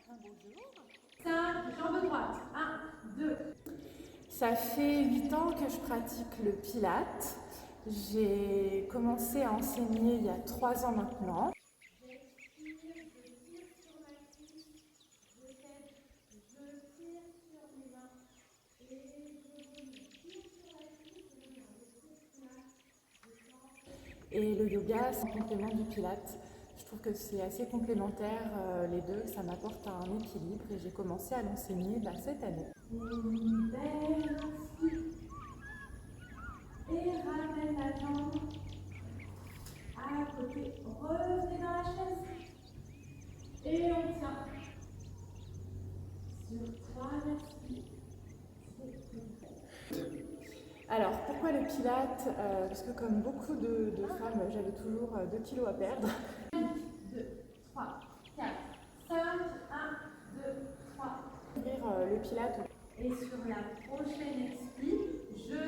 Bonjour. 5, jambe droite. 1, 2. Ça fait 8 ans que je pratique le Pilates. J'ai commencé à enseigner il y a 3 ans maintenant. J'expire, je tire sur ma cuisse, je cède, je tire sur mes mains et je tire sur la cuisse, je tire sur la Et le yoga, c'est un complément du Pilates. Je trouve que c'est assez complémentaire les deux, ça m'apporte un équilibre et j'ai commencé à l'enseigner cette année. Une belle inspire et ramène la jambe à côté. Revenez dans la chaise et on tient. Sur 3 respires. Alors pourquoi le Pilates Parce que comme beaucoup de femmes, j'avais toujours 2 kilos à perdre. 2, 3, 4, 5, 1, 2, 3. Le Pilates. Et sur la prochaine expire, je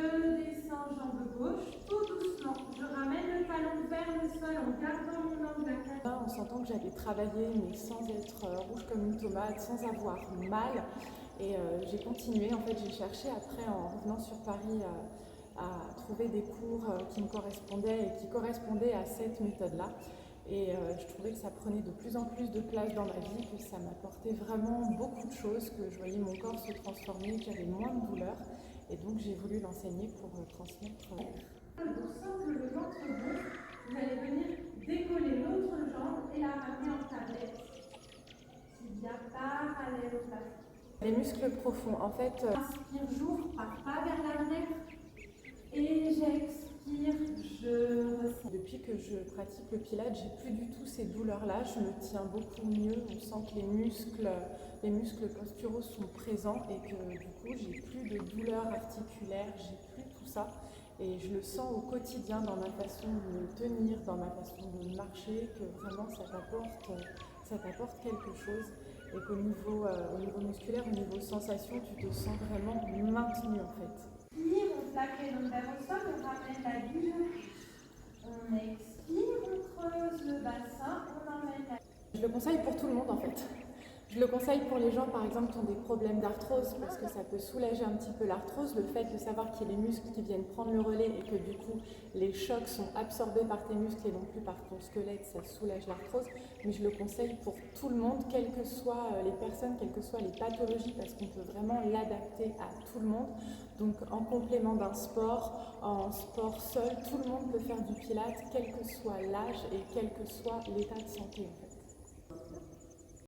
descends jambe gauche tout doucement. Je ramène le talon vers le sol en gardant mon angle à 4. On s'entend que j'avais travaillé mais sans être rouge comme une tomate, sans avoir mal. Et j'ai continué, en fait j'ai cherché après en revenant sur Paris à trouver des cours qui me correspondaient et qui correspondaient à cette méthode-là. Et je trouvais que ça prenait de plus en plus de place dans ma vie, que ça m'apportait vraiment beaucoup de choses, que je voyais mon corps se transformer, que j'avais moins de douleur. Et donc j'ai voulu l'enseigner pour transmettre. On sent que le ventre gonfle, vous allez venir décoller l'autre jambe et la ramener en tablette. Tibia parallèle au plafond. Les muscles profonds, en fait. Inspire, j'ouvre, pars pas vers l'arrière. Et j'expire, je ressens. Depuis que je pratique le Pilates, j'ai plus du tout ces douleurs-là. Je me tiens beaucoup mieux. On sent que les muscles posturaux sont présents et que du coup, j'ai plus de douleurs articulaires, j'ai plus tout ça. Et je le sens au quotidien dans ma façon de me tenir, dans ma façon de marcher, que vraiment ça t'apporte quelque chose. Et qu'au niveau musculaire, au niveau sensation, tu te sens vraiment maintenu en fait. On plaque les lombaires au sol, on ramène la gueule. On expire, on creuse le bassin, on emmène la... Je le conseille pour tout le monde en fait. Je le conseille pour les gens par exemple qui ont des problèmes d'arthrose parce que ça peut soulager un petit peu l'arthrose, le fait de savoir qu'il y a les muscles qui viennent prendre le relais et que du coup les chocs sont absorbés par tes muscles et non plus par ton squelette, ça soulage l'arthrose. Mais je le conseille pour tout le monde, quelles que soient les personnes, quelles que soient les pathologies, parce qu'on peut vraiment l'adapter à tout le monde. Donc en complément d'un sport, en sport seul, tout le monde peut faire du Pilates, quel que soit l'âge et quel que soit l'état de santé.